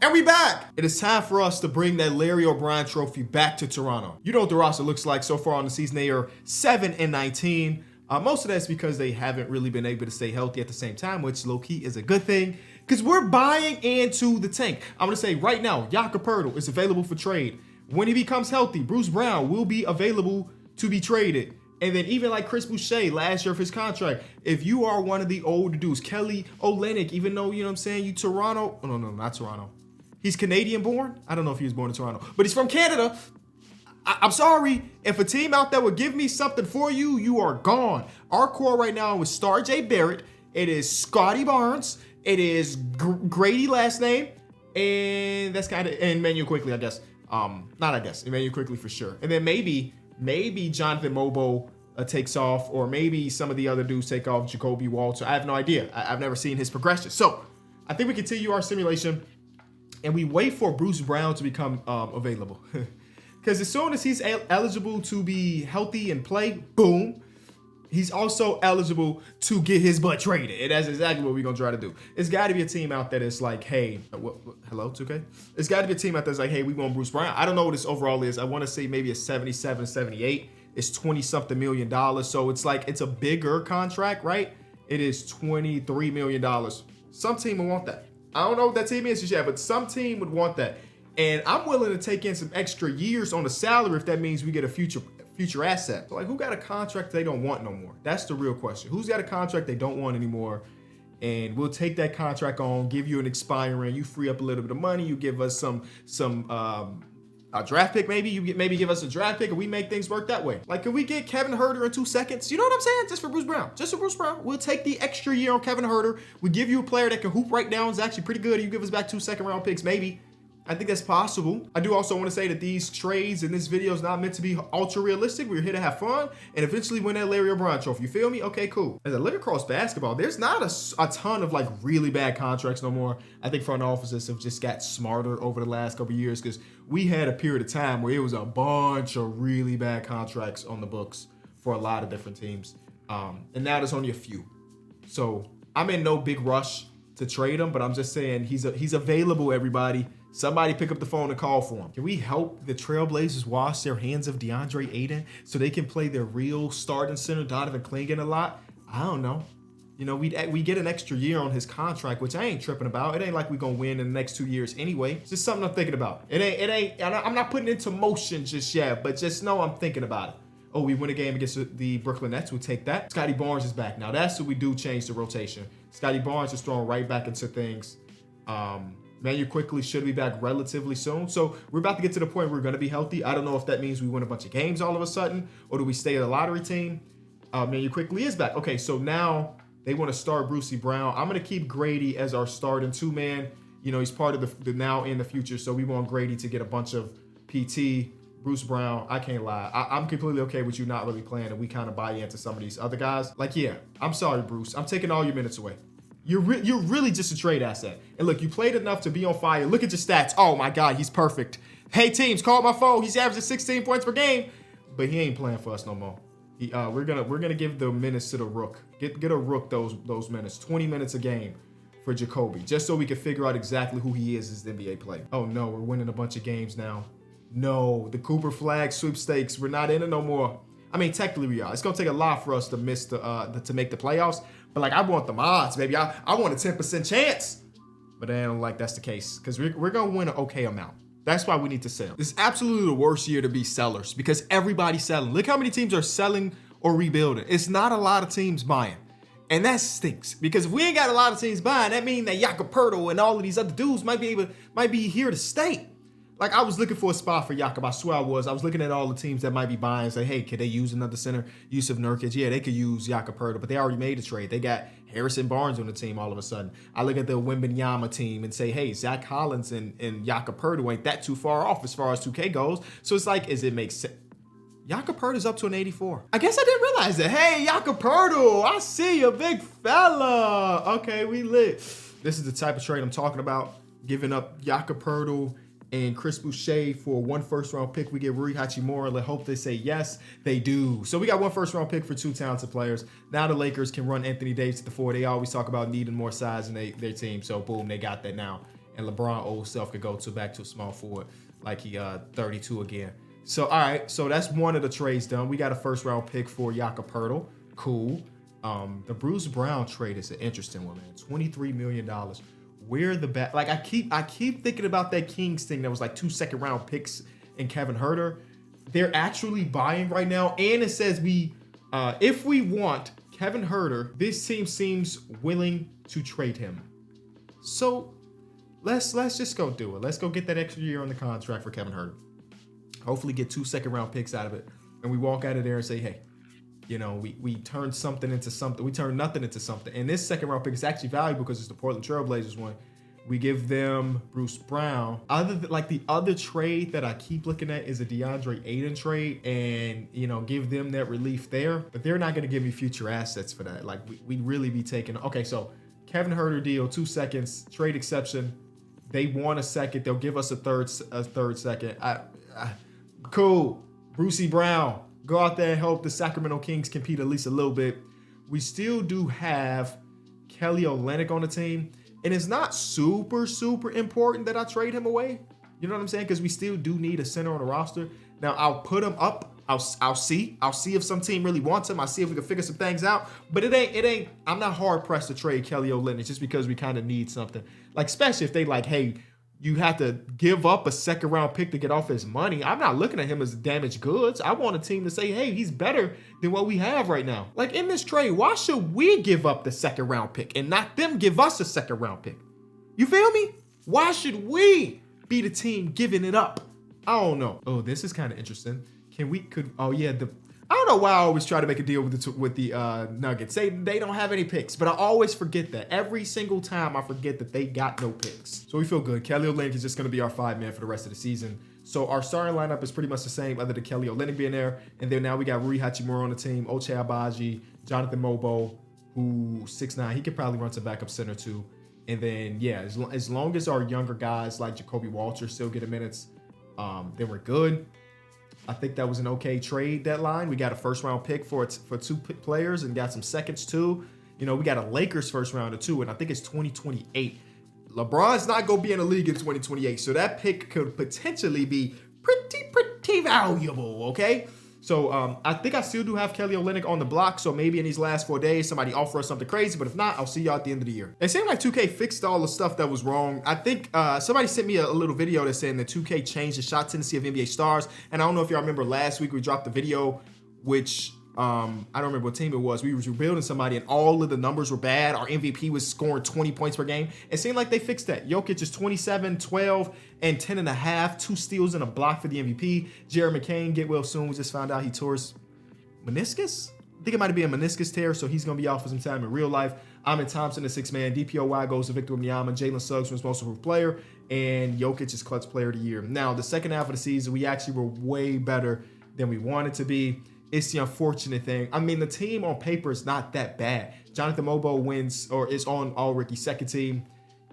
And we back! It is time for us to bring that Larry O'Brien trophy back to Toronto. You know what the roster looks like so far on the season. They are 7-19. Most of that's because they haven't really been able to stay healthy at the same time, which low-key is a good thing because we're buying into the tank. I'm going to say right now, Jakob Poeltl is available for trade. When he becomes healthy, Bruce Brown will be available to be traded. And then even like Chris Boucher last year of his contract, if you are one of the older dudes, Kelly Olynyk, even though, you know what I'm saying, you Toronto, oh, no, not Toronto. He's Canadian born. I don't know if he was born in Toronto, but he's from Canada. I'm sorry. If a team out there would give me something for you, you are gone. Our core right now is Star J. Barrett. It is Scotty Barnes. It is Grady last name. And that's kind of, and Emmanuel Quickly, I guess. Emmanuel Quickly for sure. And then maybe Jonathan Mobo takes off, or maybe some of the other dudes take off, Jacoby Walter. I have no idea. I've never seen his progression. So I think we continue our simulation and we wait for Bruce Brown to become available. Because as soon as he's eligible to be healthy and play, boom, he's also eligible to get his butt traded. And that's exactly what we're going to try to do. It's got to be a team out there that's like, hey, hello, 2K? It's got to be a team out there that's like, hey, we want Bruce Brown. I don't know what his overall is. I want to say maybe a 77, 78. It's 20-something million dollars. So it's like, it's a bigger contract, right? It is $23 million. Some team would want that. I don't know what that team is just yet, but some team would want that. And I'm willing to take in some extra years on the salary if that means we get a future asset. So like, who got a contract they don't want no more? That's the real question. Who's got a contract they don't want anymore? And we'll take that contract on, give you an expiring, you free up a little bit of money, you give us a draft pick maybe, maybe give us a draft pick and we make things work that way. Like, can we get Kevin Huerter in 2 seconds? You know what I'm saying? Just for Bruce Brown. We'll take the extra year on Kevin Huerter. We give you a player that can hoop right now, is actually pretty good. You give us back 2 second-round picks maybe. I think that's possible. I do also want to say that these trades in this video is not meant to be ultra realistic. We're here to have fun and eventually win that Larry O'Brien trophy. You feel me? Okay, cool. As I look across basketball, there's not a ton of like really bad contracts no more. I think front offices have just got smarter over the last couple of years because we had a period of time where it was a bunch of really bad contracts on the books for a lot of different teams. And now there's only a few. So I'm in no big rush to trade him, but I'm just saying he's available, everybody. Somebody pick up the phone and call for him. Can we help the Trailblazers wash their hands of DeAndre Ayton so they can play their real starting center, Donovan Clingan, a lot? I don't know. You know, we get an extra year on his contract, which I ain't tripping about. It ain't like we gonna win in the next 2 years anyway. It's just something I'm thinking about. It ain't. I'm not putting it into motion just yet, but just know I'm thinking about it. Oh, we win a game against the Brooklyn Nets. We'll take that. Scotty Barnes is back. Now that's what we do, change the rotation. Scotty Barnes is thrown right back into things. Emmanuel Quickly should be back relatively soon. So we're about to get to the point where we're going to be healthy. I don't know if that means we win a bunch of games all of a sudden, or do we stay at a lottery team? Emmanuel Quickly is back. Okay, so now they want to start Brucey Brown. I'm going to keep Grady as our starting two-man. You know, he's part of the now and the future, so we want Grady to get a bunch of PT. Bruce Brown, I can't lie. I'm completely okay with you not really playing, and we kind of buy into some of these other guys. Like, yeah, I'm sorry, Bruce. I'm taking all your minutes away. You're really just a trade asset. And look, you played enough to be on fire. Look at your stats. Oh my God, he's perfect. Hey teams, call my phone. He's averaging 16 points per game, but he ain't playing for us no more. We're gonna give the minutes to the Rook. Get a Rook those minutes. 20 minutes a game for Jacoby, just so we can figure out exactly who he is as the NBA player. Oh no, we're winning a bunch of games now. No, the Cooper Flag sweepstakes. We're not in it no more. I mean, technically we are. It's gonna take a lot for us to miss to make the playoffs. But like, I want the odds, baby. I want a 10% chance. But I don't like that's the case because we're gonna win an okay amount. That's why we need to sell. This is absolutely the worst year to be sellers because everybody's selling. Look how many teams are selling or rebuilding. It's not a lot of teams buying. And that stinks because if we ain't got a lot of teams buying, that means that Jakob Poeltl and all of these other dudes might be here to stay. Like, I was looking for a spot for Jakob. I swear I was. I was looking at all the teams that might be buying and say, hey, could they use another center? Yusuf Nurkic. Yeah, they could use Jakob Poeltl, but they already made a trade. They got Harrison Barnes on the team all of a sudden. I look at the Wembanyama team and say, hey, Zach Collins and Jakob Poeltl ain't that too far off as far as 2K goes. So it's like, it makes sense? Jakob Poeltl is up to an 84. I guess I didn't realize that. Hey, Jakob Poeltl, I see you, big fella. Okay, we lit. This is the type of trade I'm talking about. Giving up Jakob Poeltl and Chris Boucher for 1 first-round pick. We get Rui Hachimura. Let's hope they say yes. They do. So we got 1 first-round pick for 2 talented players. Now the Lakers can run Anthony Davis to the 4. They always talk about needing more size in their team. So boom, they got that now. and LeBron old self could go back to a small forward like he 32 again. So all right, so that's one of the trades done. We got a first round pick for Jakob Poeltl. Cool. The Bruce Brown trade is an interesting one, man. $23 million. Where the back? Like I keep thinking about that Kings thing that was like 2 second round picks and Kevin Huerter. They're actually buying right now, and it says if we want Kevin Huerter, this team seems willing to trade him. So let's just go do it. Let's go get that extra year on the contract for Kevin Huerter. Hopefully get 2 second round picks out of it, and we walk out of there and say, hey, you know, we turned something into something. We turned nothing into something. And this second round pick is actually valuable because it's the Portland Trailblazers one. We give them Bruce Brown. The other trade that I keep looking at is a DeAndre Ayton trade, and you know, give them that relief there. But they're not going to give me future assets for that. Like we'd really be taking. Okay, so Kevin Huerter deal, 2 seconds, trade exception. They want a second. They'll give us a third second. Cool. Brucey Brown, go out there and help the Sacramento Kings compete at least a little bit. We still do have Kelly Olynyk on the team. And it's not super, super important that I trade him away. You know what I'm saying? Because we still do need a center on the roster. Now, I'll put him up. I'll see. I'll see if some team really wants him. I'll see if we can figure some things out. But it ain't. I'm not hard pressed to trade Kelly Olynyk just because we kind of need something. Like, especially if they like, hey, you have to give up a second round pick to get off his money. I'm not looking at him as damaged goods. I want a team to say, hey, he's better than what we have right now. Like in this trade, why should we give up the second round pick and not them give us a second round pick? You feel me? Why should we be the team giving it up? I don't know. Oh, this is kind of interesting. I don't know why I always try to make a deal with the Nuggets. They don't have any picks, but I always forget that. Every single time I forget that they got no picks. So we feel good. Kelly Olynyk is just going to be our 5-man for the rest of the season. So our starting lineup is pretty much the same other than Kelly Olynyk being there. And then now we got Rui Hachimura on the team, Ochai Agbaji, Jonathan Mobo, who 6'9". He could probably run some backup center too. And then, yeah, as long as our younger guys like Jacoby Walter still get minutes, then we're good. I think that was an okay trade deadline. We got a first round pick for 2 players and got some seconds too. You know, we got a Lakers first rounder too, and I think it's 2028. LeBron's not going to be in the league in 2028, so that pick could potentially be pretty valuable, okay? So I think I still do have Kelly Olynyk on the block, so maybe in these last 4 days, somebody offer us something crazy, but if not, I'll see y'all at the end of the year. It seemed like 2K fixed all the stuff that was wrong. I think somebody sent me a little video that's saying that 2K changed the shot tendency of NBA stars, and I don't know if y'all remember last week we dropped the video, which I don't remember what team it was. We were building somebody and all of the numbers were bad. Our MVP was scoring 20 points per game. It seemed like they fixed that. Jokic is 27, 12, and 10.5, 2 steals and a block for the MVP. Jared McCain, get well soon. We just found out he tore his meniscus. I think it might be a meniscus tear, so he's going to be out for some time in real life. Amin Thompson, the 6-man. DPOY goes to Victor Wembanyama. Jalen Suggs was most improved player. And Jokic is clutch player of the year. Now, the second half of the season, we actually were way better than we wanted to be. It's the unfortunate thing. I mean, the team on paper is not that bad. Jonathan Mobo wins or is on All-Rookie second team.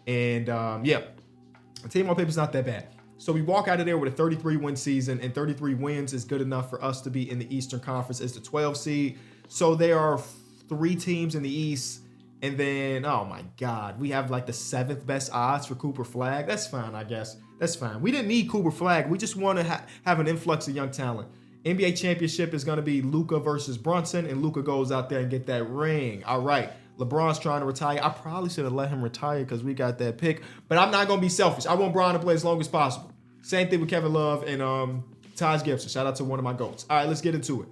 And, the team on paper is not that bad. So we walk out of there with a 33-win season, and 33 wins is good enough for us to be in the Eastern Conference as the 12 seed. So there are 3 teams in the East. And then, oh my God, we have like the 7th best odds for Cooper Flag. That's fine, I guess. That's fine. We didn't need Cooper Flag. We just want to have an influx of young talent. NBA championship is going to be Luka versus Brunson, and Luka goes out there and get that ring. All right, LeBron's trying to retire. I probably should have let him retire because we got that pick, but I'm not going to be selfish. I want Bron to play as long as possible. Same thing with Kevin Love and Taj Gibson. Shout out to one of my GOATs. All right, let's get into it.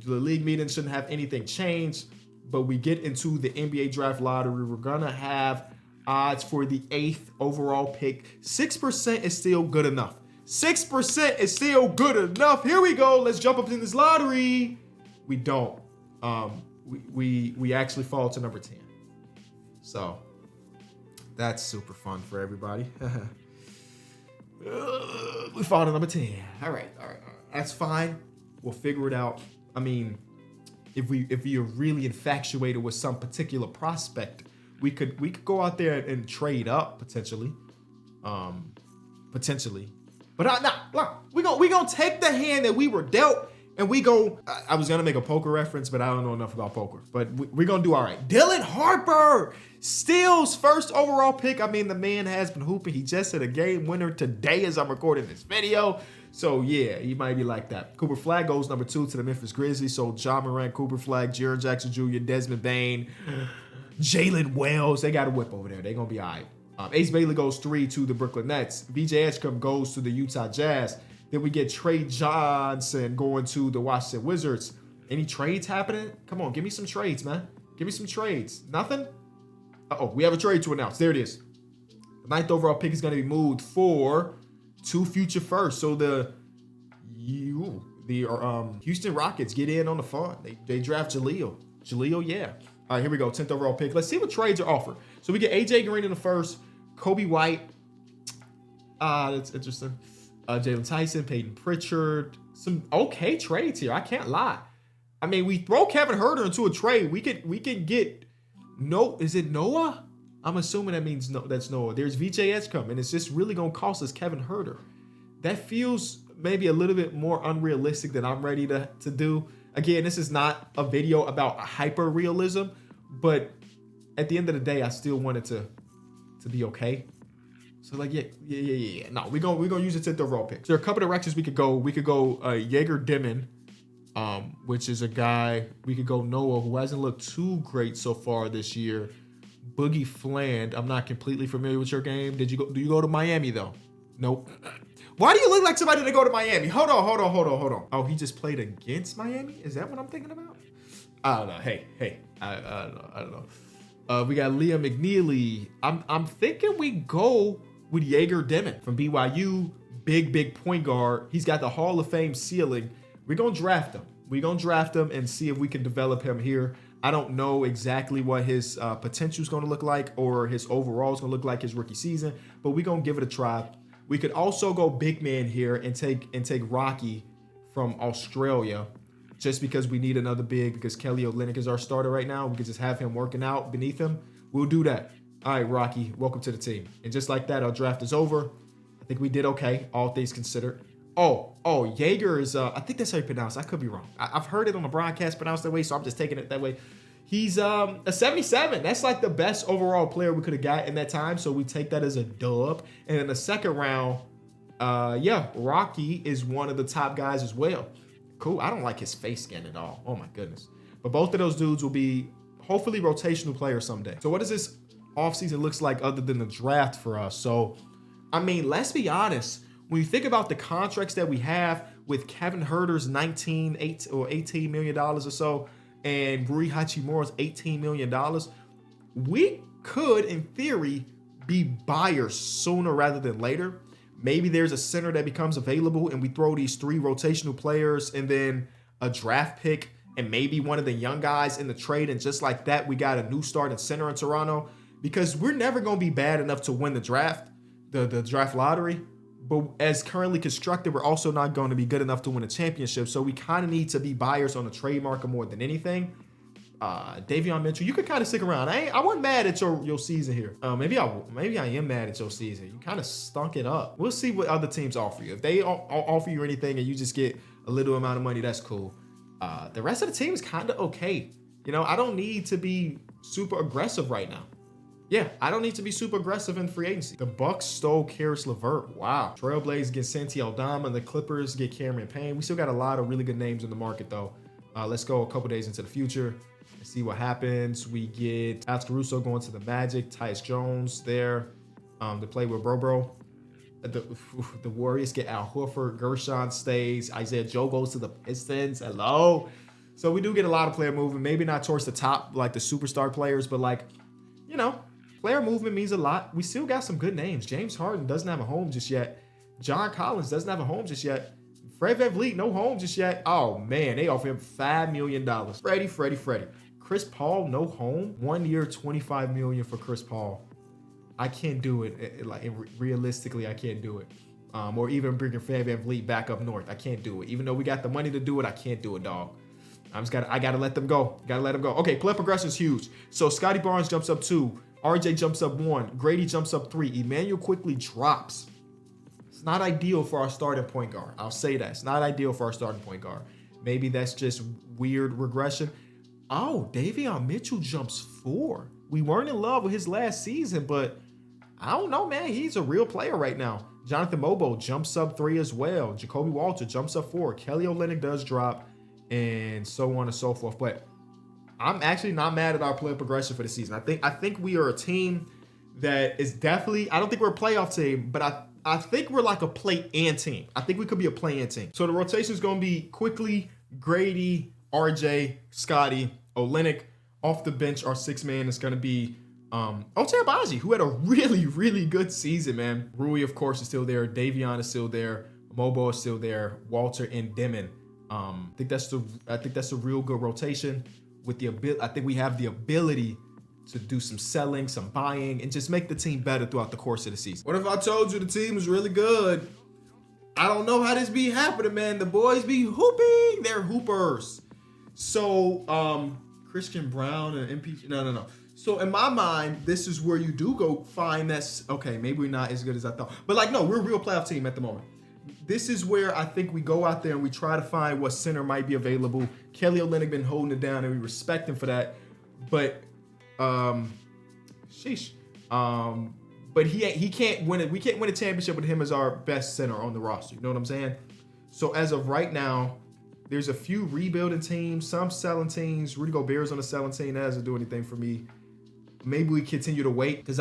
The league meeting shouldn't have anything changed, but we get into the NBA draft lottery. We're going to have odds for the 8th overall pick. 6% is still good enough. 6% is still good enough. Here we go. Let's jump up in this lottery. We don't. We actually fall to number 10. So that's super fun for everybody. We fall to number 10. All right. That's fine. We'll figure it out. I mean, if we are really infatuated with some particular prospect, we could go out there and trade up potentially. But we gonna take the hand that we were dealt And we go, I was going to make a poker reference, but I don't know enough about poker. But we're going to do all right. Dylan Harper, Steel's first overall pick. I mean, the man has been hooping. He just hit a game winner today as I'm recording this video. So, yeah, he might be like that. Cooper Flag goes number 2 to the Memphis Grizzlies. So, John Morant, Cooper Flag, Jaren Jackson Jr., Desmond Bane, Jalen Wells. They got a whip over there. They're going to be all right. Ace Bailey goes 3 to the Brooklyn Nets. VJ Edgecombe goes to the Utah Jazz. Then we get Trey Johnson going to the Washington Wizards. Any trades happening? Come on, give me some trades, man. Give me some trades. Nothing? Uh-oh, we have a trade to announce. There it is. The 9th overall pick is going to be moved for 2 future firsts. So the Houston Rockets get in on the fun. They draft Jaleel. Yeah. All right, here we go. 10th overall pick. Let's see what trades are offered. So we get AJ Green in the first, Kobe White. That's interesting. Jalen Tyson, Peyton Pritchard. Some okay trades here. I can't lie. I mean, we throw Kevin Huerter into a trade. We can get is it Noah? I'm assuming that means no. That's Noah. There's VJ Edgecombe, and it's just really gonna cost us Kevin Huerter. That feels maybe a little bit more unrealistic than I'm ready to do. Again, this is not a video about hyper realism, but at the end of the day, I still want it to be okay. So like, yeah. No, we're gonna use the 10th overall pick. So there are a couple of directions we could go. We could go Jaeger Dimon, which is a guy. We could go Noah, who hasn't looked too great so far this year. Boogie Fland. I'm not completely familiar with your game. Do you go to Miami though? Nope. Why do you look like somebody that go to Miami? Hold on. Oh, he just played against Miami? Is that what I'm thinking about? I don't know. Hey. I don't know. We got Liam McNeely. I'm thinking we go with Jaeger Dimon from BYU, big point guard. He's got the Hall of Fame ceiling. We're going to draft him. And see if we can develop him here. I don't know exactly what his potential is going to look like or his overall is going to look like his rookie season, but we're going to give it a try. We could also go big man here and take Rocky from Australia just because we need another big because Kelly Olynyk is our starter right now. We could just have him working out beneath him. We'll do that. All right, Rocky, welcome to the team. And just like that, our draft is over. I think we did okay, all things considered. Oh, Jaeger is, I think that's how you pronounce it. I could be wrong. I've heard it on the broadcast pronounced that way, so I'm just taking it that way. He's a 77. That's like the best overall player we could have got in that time, so we take that as a dub. And in the second round, Rocky is one of the top guys as well. Cool. I don't like his face scan at all. Oh, my goodness. But both of those dudes will be hopefully rotational players someday. So what does this offseason looks like other than the draft for us? So, I mean, let's be honest. When you think about the contracts that we have with Kevin Huerter's $18 million or so and Rui Hachimura's $18 million, we could, in theory, be buyers sooner rather than later. Maybe there's a center that becomes available and we throw these 3 rotational players and then a draft pick and maybe one of the young guys in the trade. And just like that, we got a new starting center in Toronto because we're never going to be bad enough to win the draft, the draft lottery. But as currently constructed, we're also not going to be good enough to win a championship. So we kind of need to be buyers on the trade market more than anything. Davion Mitchell, you could kind of stick around. I wasn't mad at your season here. Maybe I am mad at your season. You kind of stunk it up. We'll see what other teams offer you. If they offer you anything and you just get a little amount of money, that's cool. The rest of the team is kind of okay. You know, I don't need to be super aggressive right now. Yeah, I don't need to be super aggressive in free agency. The Bucks stole Karis LeVert. Wow. Trailblazers get Santi Aldama. The Clippers get Cameron Payne. We still got a lot of really good names in the market, though. Let's go a couple days into the future and see what happens. We get Alex Caruso going to the Magic. Tyus Jones there to play with Bro. The Warriors get Al Horford. Gershon stays. Isaiah Joe goes to the Pistons. Hello. So we do get a lot of player movement. Maybe not towards the top, like the superstar players, but like, you know, player movement means a lot. We still got some good names. James Harden doesn't have a home just yet. John Collins doesn't have a home just yet. Fred VanVleet, no home just yet. Oh, man, they offer him $5 million. Freddie. Chris Paul, no home. 1 year, $25 million for Chris Paul. I can't do it. Realistically, I can't do it. Or even bringing Fred VanVleet back up north. I can't do it. Even though we got the money to do it, I can't do it, dog. I gotta let them go. Okay, play progression is huge. So Scotty Barnes jumps up 2. RJ jumps up 1. Grady jumps up 3. Emmanuel quickly drops. It's not ideal for our starting point guard. I'll say that. It's not ideal for our starting point guard. Maybe that's just weird regression. Oh, Davion Mitchell jumps 4. We weren't in love with his last season, but I don't know, man. He's a real player right now. Jonathan Mobo jumps up 3 as well. Jacoby Walter jumps up 4. Kelly Olynyk does drop, and so on and so forth. But I'm actually not mad at our player progression for the season. I think we are a team that is definitely, I don't think we're a playoff team, but I think we're like a play-in team. I think we could be a play-in team. So the rotation is going to be Quickly, Grady, RJ, Scotty, Olynyk. Off the bench, our 6th man is going to be Ochai Agbaji, who had a really, really good season, man. Rui, of course, is still there. Davion is still there. Mobo is still there. Walter and Demon. I think that's a real good rotation. I think we have the ability to do some selling, some buying, and just make the team better throughout the course of the season. What if I told you the team was really good? I don't know how this be happening, man. The boys be hooping. They're hoopers. So, Christian Brown and MP. No. So in my mind, this is where you do go find that's okay. Maybe we're not as good as I thought, but like, no, we're a real playoff team at the moment. This is where I think we go out there and we try to find what center might be available. Kelly Olynyk been holding it down, and we respect him for that. But, sheesh. But he can't win it. We can't win a championship with him as our best center on the roster. You know what I'm saying? So as of right now, there's a few rebuilding teams, some selling teams. Rudy Gobert's on the selling team. That doesn't do anything for me. Maybe we continue to wait because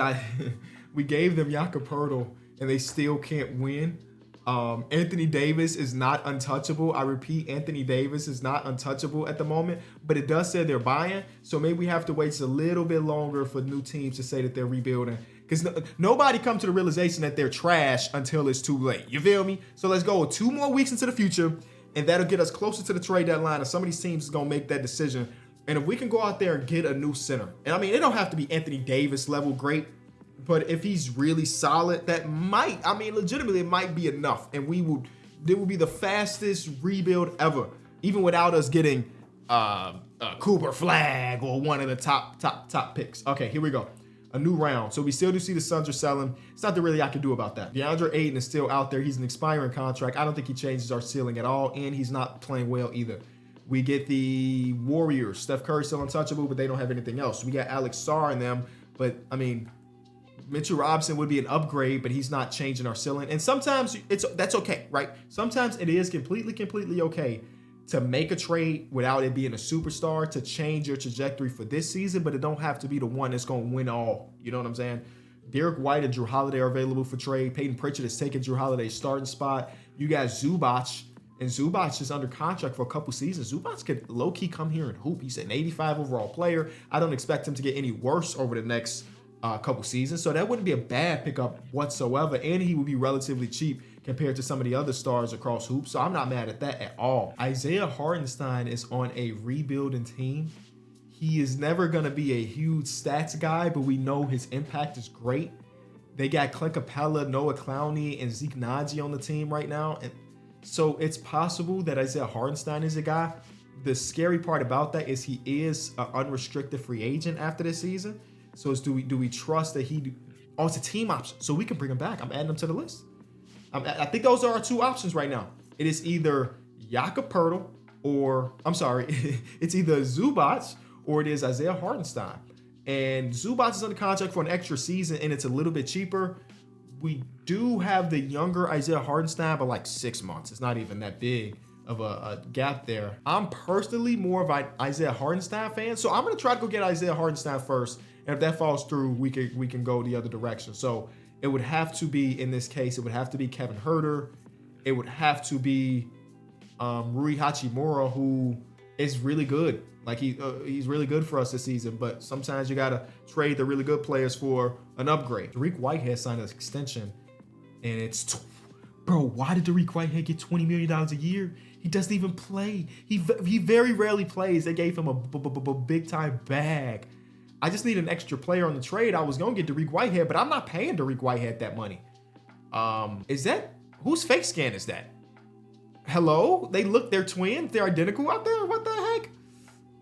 we gave them Jakob Poeltl and they still can't win. Anthony Davis is not untouchable. I repeat, Anthony Davis is not untouchable at the moment, but it does say they're buying. So maybe we have to wait just a little bit longer for new teams to say that they're rebuilding. Because nobody come to the realization that they're trash until it's too late. You feel me? So let's go 2 more weeks into the future, and that'll get us closer to the trade deadline. And some of these teams is going to make that decision. And if we can go out there and get a new center, and I mean, it don't have to be Anthony Davis level great, but if he's really solid, that might, I mean, legitimately, it might be enough. And it would be the fastest rebuild ever, even without us getting Cooper Flag or one of the top picks. Okay, here we go. A new round. So we still do see the Suns are selling. It's nothing really I can do about that. DeAndre Ayton is still out there. He's an expiring contract. I don't think he changes our ceiling at all, and he's not playing well either. We get the Warriors. Steph Curry's still untouchable, but they don't have anything else. We got Alex Sarr in them, but I mean, Mitchell Robinson would be an upgrade, but he's not changing our ceiling. And sometimes that's okay, right? Sometimes it is completely okay to make a trade without it being a superstar to change your trajectory for this season, but it don't have to be the one that's going to win all. You know what I'm saying? Derek White and Drew Holiday are available for trade. Peyton Pritchard is taking Drew Holiday's starting spot. You got Zubac, and Zubac is under contract for a couple seasons. Zubac could low-key come here and hoop. He's an 85 overall player. I don't expect him to get any worse over the next couple seasons, so that wouldn't be a bad pickup whatsoever, and he would be relatively cheap compared to some of the other stars across hoops, so I'm not mad at that at all. Isaiah Hartenstein is on a rebuilding team. He is never going to be a huge stats guy, but we know his impact is great. They got Clint Capella, Noah Clowney, and Zeke Naji on the team right now, and so it's possible that Isaiah Hartenstein is a guy. The scary part about that is he is an unrestricted free agent after this season. So do we trust that it's a team option, so we can bring him back. I'm adding him to the list. I think those are our 2 options right now. It is either Jakob Poeltl it's either Zubac or it is Isaiah Hartenstein. And Zubac is under contract for an extra season, and it's a little bit cheaper. We do have the younger Isaiah Hartenstein, but like 6 months. It's not even that big of a gap there. I'm personally more of an Isaiah Hartenstein fan, so I'm going to try to go get Isaiah Hartenstein first. And if that falls through, we can go the other direction. So it would have to be, in this case, it would have to be Kevin Huerter. It would have to be Rui Hachimura, who is really good. Like he's really good for us this season. But sometimes you gotta trade the really good players for an upgrade. Dariq Whitehead signed an extension, and it's why did Dariq Whitehead get $20 million a year? He doesn't even play. He very rarely plays. They gave him a big time bag. I just need an extra player on the trade. I was going to get Dariq Whitehead, but I'm not paying Dariq Whitehead that money. Whose fake scan is that? Hello? They're twins? They're identical out there? What the heck?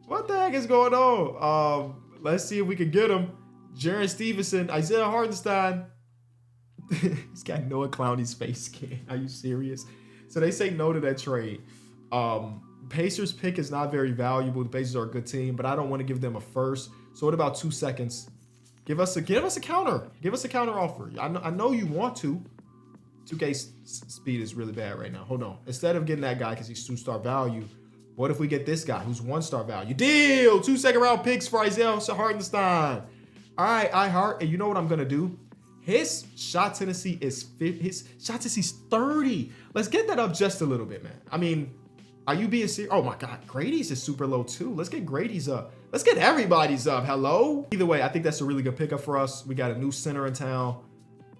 What the heck is going on? Let's see if we can get them. Jaren Stevenson, Isaiah Hartenstein. He's got Noah Clowney's face scan. Are you serious? So they say no to that trade. Pacers pick is not very valuable. The Pacers are a good team, but I don't want to give them a first. So what about 2 seconds? Give us a counter. Give us a counter offer. I know you want to. 2K speed is really bad right now. Hold on. Instead of getting that guy because he's 2-star value, what if we get this guy who's 1-star value? Deal! 2 second-round picks for Isaiah Hartenstein. All right, and you know what I'm gonna do? His shot tendency is 30. Let's get that up just a little bit, man. I mean, are you being serious? Oh my God, Grady's is super low too. Let's get Grady's up. Let's get everybody's up. Hello? Either way, I think that's a really good pickup for us. We got a new center in town.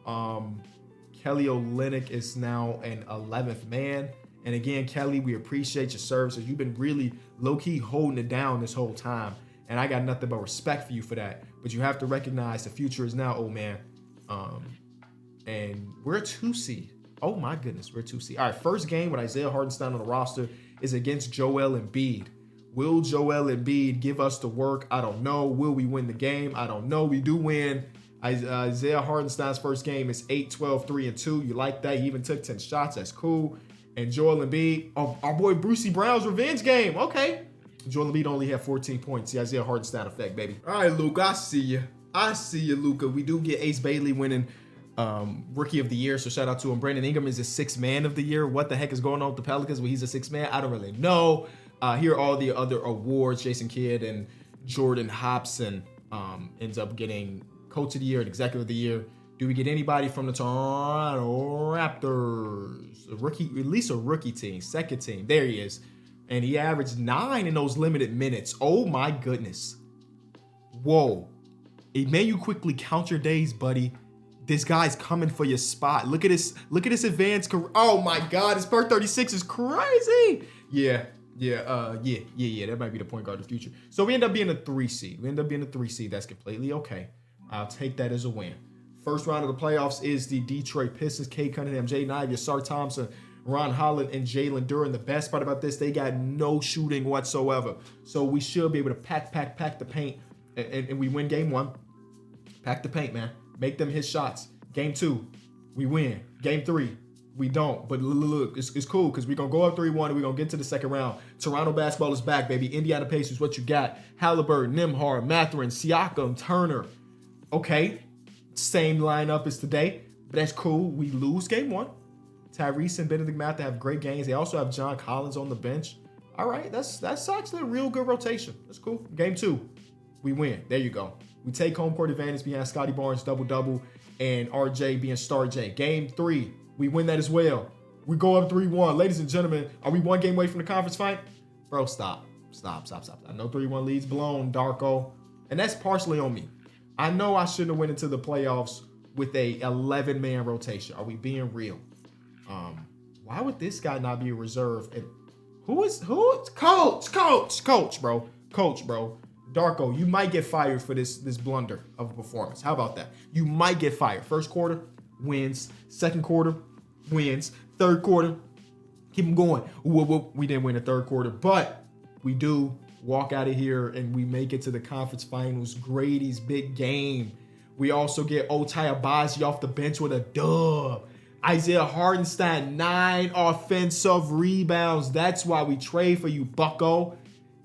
Kelly Olynyk is now an 11th man. And again, Kelly, we appreciate your services. You've been really low-key holding it down this whole time. And I got nothing but respect for you for that. But you have to recognize the future is now, old man. And we're a 2 seed. Oh my goodness, we're a 2 seed. All right, first game with Isaiah Hartenstein on the roster is against Joel Embiid. Will Joel Embiid give us the work? I don't know. Will we win the game? I don't know. We do win. Isaiah Hartenstein's first game is 8-12, 3-2. You like that? He even took 10 shots. That's cool. And Joel Embiid, our boy Brucey Brown's revenge game. Okay. Joel Embiid only had 14 points. The Isaiah Hartenstein effect, baby. All right, Luke, I see you. Luca. We do get Ace Bailey winning Rookie of the Year, so shout out to him. Brandon Ingram is the 6th man of the year. What the heck is going on with the Pelicans when he's a 6th man? I don't really know. Here are all the other awards. Jason Kidd and Jordan Hobson ends up getting Coach of the Year and Executive of the Year. Do we get anybody from the Toronto Raptors? A rookie, at least a rookie team, second team. There he is. And he averaged 9 in those limited minutes. Oh my goodness. Whoa. It made you quickly count your days, buddy. This guy's coming for your spot. Look at this advanced career. Oh my God, his per 36 is crazy. Yeah. That might be the point guard of the future. So we end up being a 3 seed. That's completely okay. I'll take that as a win. First round of the playoffs is the Detroit Pistons. Cade Cunningham, Jaden Ivey, Sar Thompson, Ron Holland, and Jalen Duren. The best part about this, they got no shooting whatsoever. So we should be able to pack the paint, and we win game 1. Pack the paint, man. Make them hit shots. Game 2, we win. Game 3, we don't. But look, it's cool because we're going to go up 3-1 and we're going to get to the second round. Toronto basketball is back, baby. Indiana Pacers, what you got? Halliburton, Nembhard, Mathurin, Siakam, Turner. Okay, same lineup as today, but that's cool. We lose game 1. Tyrese and Benedict Mather have great games. They also have John Collins on the bench. All right, that's actually a real good rotation. That's cool. Game 2, we win. There you go. We take home court advantage behind Scotty Barnes double-double and RJ being star J. Game 3, we win that as well. We go up 3-1. Ladies and gentlemen, are we 1 game away from the conference fight? Bro, stop. I know 3-1 leads blown, Darko, and that's partially on me. I know I shouldn't have went into the playoffs with a 11-man rotation. Are we being real? Why would this guy not be a reserve? And who? Coach, bro. Darko, you might get fired for this blunder of a performance. How about that? You might get fired. First quarter, wins. Second quarter, wins. Third quarter, keep them going. We didn't win the third quarter, but we do walk out of here and we make it to the conference finals. Grady's big game. We also get Otai Abazi off the bench with a dub. Isaiah Hartenstein, 9 offensive rebounds. That's why we trade for you, bucko.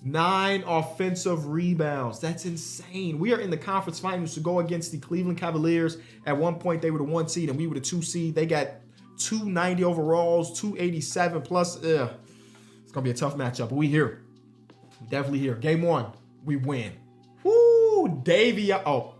9 offensive rebounds. That's insane. We are in the conference finals to go against the Cleveland Cavaliers. At one point, they were the 1 seed and we were the 2 seed. They got 290 overalls, 287 plus. It's going to be a tough matchup, but we here. We definitely here. Game 1, we win. Woo! Davion. Oh,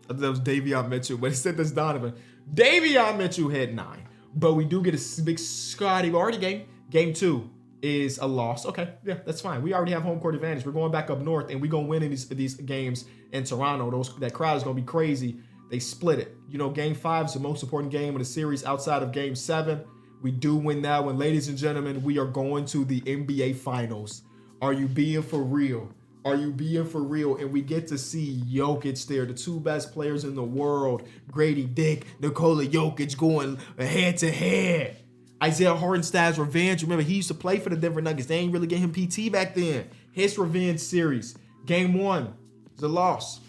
I thought that was Davion Mitchell, but he said that's Donovan. Davion Mitchell had 9. But we do get a big Scotty Barty game. Game 2 is a loss. Okay, yeah, that's fine. We already have home court advantage. We're going back up north, and we're going to win in these games in Toronto. That crowd is going to be crazy. They split it. You know, Game 5 is the most important game of the series outside of Game 7. We do win that one. Ladies and gentlemen, we are going to the NBA Finals. Are you being for real? And we get to see Jokic there, the 2 best players in the world. Grady Dick, Nikola Jokic going head to head. Isaiah Hartenstein's revenge. Remember, he used to play for the Denver Nuggets. They ain't really get him PT back then. His revenge series. Game 1 is a loss.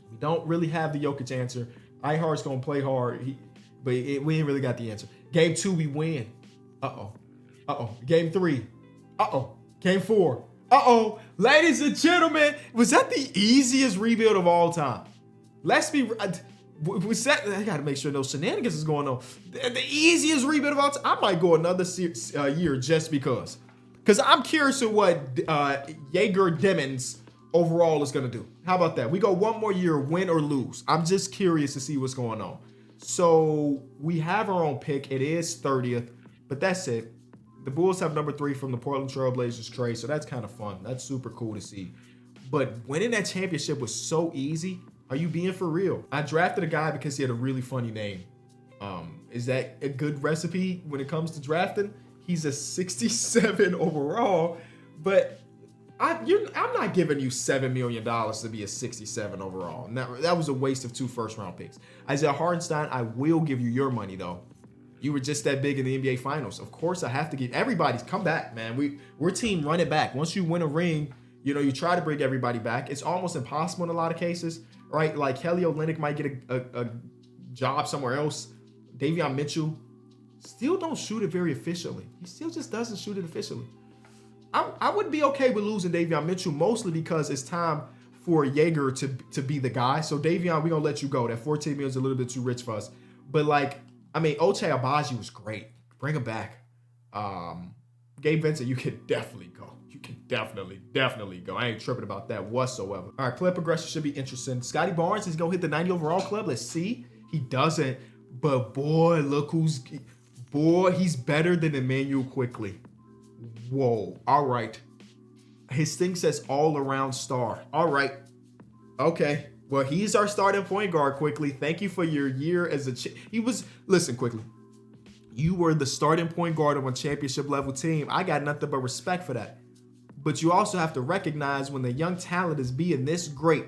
We don't really have the Jokic answer. Ihart's going to play hard, but we ain't really got the answer. Game 2, we win. Uh-oh. Game 3. Uh-oh. Game 4. Uh-oh. Ladies and gentlemen, was that the easiest rebuild of all time? Let's be... I got to make sure no shenanigans is going on. The easiest rebuild of all time. I might go another year just because. Because I'm curious of what Jaeger Demons overall is going to do. How about that? We go one more year, win or lose. I'm just curious to see what's going on. So we have our own pick. It is 30th, but that's it. The Bulls have number 3 from the Portland Trail Blazers trade, so that's kind of fun. That's super cool to see. But winning that championship was so easy. Are you being for real? I drafted a guy because he had a really funny name. Is that a good recipe when it comes to drafting? He's a 67 overall, but I'm not giving you $7 million to be a 67 overall. Now, that was a waste of 2 first-round picks. Isaiah Hartenstein, I will give you your money, though. You were just that big in the NBA Finals. Of course, I have to give everybody's come back, man. We're team run it back. Once you win a ring, you try to bring everybody back. It's almost impossible in a lot of cases, right? Like Kelly Olynyk might get a job somewhere else. Davion Mitchell still don't shoot it very efficiently. He still just doesn't shoot it efficiently. I would be okay with losing Davion Mitchell, mostly because it's time for Jaeger to be the guy. So Davion, we're going to let you go. That 14 million is a little bit too rich for us. But Ochai Agbaji was great. Bring him back. Gabe Vincent, you can definitely go. You can definitely go. I ain't tripping about that whatsoever. All right, player progression should be interesting. Scotty Barnes is going to hit the 90 overall club. Let's see. He doesn't. But boy, he's better than Emmanuel Quickly. Whoa. All right. His thing says all-around star. All right. Okay. Well, he's our starting point guard, Quickly. Thank you for your year as listen, Quickly. You were the starting point guard of a championship level team. I got nothing but respect for that. But you also have to recognize when the young talent is being this great,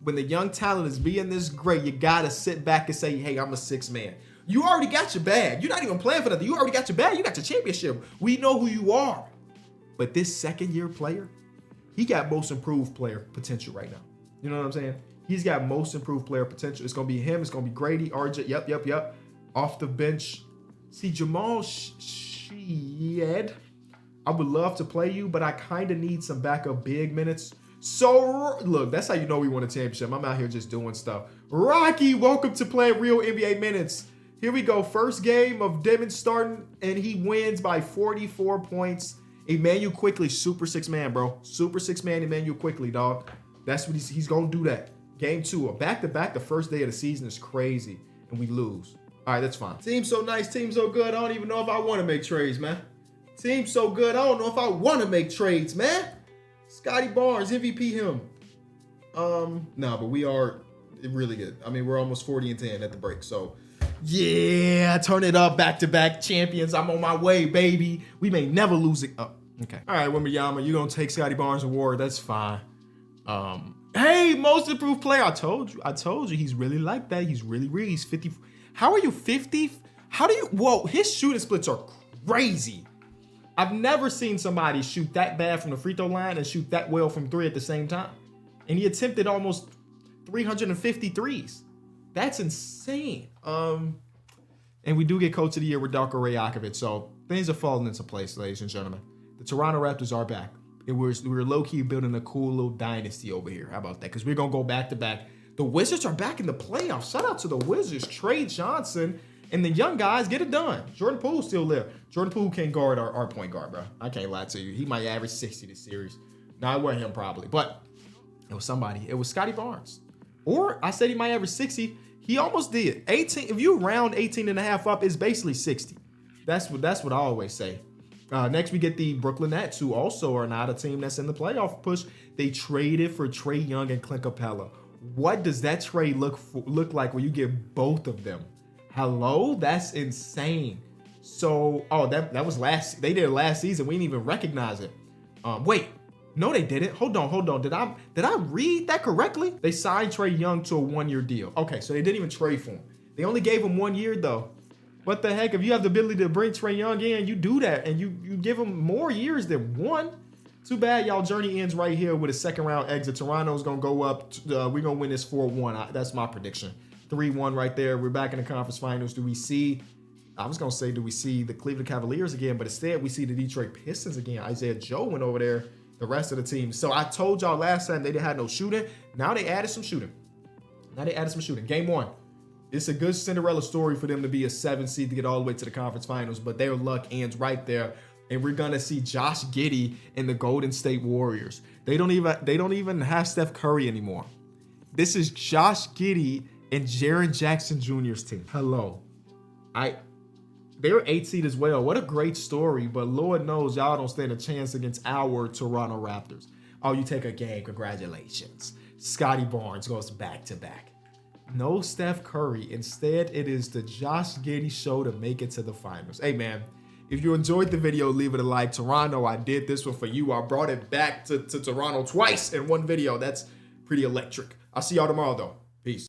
you got to sit back and say, hey, I'm a 6 man. You already got your bag. You're not even playing for nothing. You already got your bag. You got your championship. We know who you are. But this second-year player, he got most improved player potential right now. You know what I'm saying? He's got most improved player potential. It's going to be him. It's going to be Grady, RJ. Yep. Off the bench. See, Jamal Shead, I would love to play you, but I kind of need some backup big minutes. So, look, that's how you know we won a championship. I'm out here just doing stuff. Rocky, welcome to playing real NBA minutes. Here we go. First game of Demon starting, and he wins by 44 points. Emmanuel Quickly, super 6 man, bro. Super 6 man Emmanuel Quickly, dog. That's what he's going to do that. Game 2, a back-to-back the first day of the season is crazy, and we lose. All right, that's fine. Team so nice, team so good, I don't even know if I want to make trades, man. Team so good, I don't know if I want to make trades, man. Scotty Barnes, MVP him. No, but we are really good. I mean, we're almost 40-10 at the break, so yeah, turn it up, back-to-back champions. I'm on my way, baby. We may never lose it. Oh, okay. All right, Wembanyama, you're going to take Scotty Barnes award. That's fine. Hey, most improved player. I told you he's really like that. He's he's 50. How are you 50? Whoa, his shooting splits are crazy. I've never seen somebody shoot that bad from the free throw line and shoot that well from 3 at the same time. And he attempted almost 350 threes. That's insane. And we do get coach of the year with Darko Rajakovic. So things are falling into place, ladies and gentlemen. The Toronto Raptors are back. We're low-key building a cool little dynasty over here. How about that? Because we're going to go back-to-back. The Wizards are back in the playoffs. Shout out to the Wizards. Trey Johnson and the young guys get it done. Jordan Poole's still there. Jordan Poole can't guard our point guard, bro. I can't lie to you. He might average 60 this series. Now, it wasn't him probably, but it was somebody. It was Scotty Barnes. Or I said he might average 60. He almost did. 18. If you round 18 and a half up, it's basically 60. That's what I always say. Next, we get the Brooklyn Nets, who also are not a team that's in the playoff push. They traded for Trae Young and Clint Capella. What does that trade look like when you get both of them? Hello? That's insane. So, that was they did it last season. We didn't even recognize it. Wait. No, they didn't. Hold on. Did I read that correctly? They signed Trae Young to a 1-year deal. Okay, so they didn't even trade for him. They only gave him 1 year, though. What the heck? If you have the ability to bring Trae Young in, you do that, and you give him more years than 1. Too bad y'all journey ends right here with a second-round exit. Toronto's going to go up. We're going to win this 4-1. That's my prediction. 3-1 right there. We're back in the conference finals. Do we see I was going to say, do we see the Cleveland Cavaliers again? But instead, we see the Detroit Pistons again. Isaiah Joe went over there, the rest of the team. So I told y'all last time they didn't have no shooting. Now they added some shooting. Game 1. It's a good Cinderella story for them to be a 7 seed to get all the way to the conference finals, but their luck ends right there. And we're gonna see Josh Giddey and the Golden State Warriors. They don't even have Steph Curry anymore. This is Josh Giddey and Jaren Jackson Jr.'s team. Hello. They're 8 seed as well. What a great story, but Lord knows y'all don't stand a chance against our Toronto Raptors. Oh, you take a game, congratulations. Scotty Barnes goes back to back. No Steph Curry. Instead, it is the Josh Giddey show to make it to the finals. Hey, man, if you enjoyed the video, leave it a like. Toronto, I did this one for you. I brought it back to Toronto twice in one video. That's pretty electric. I'll see y'all tomorrow, though.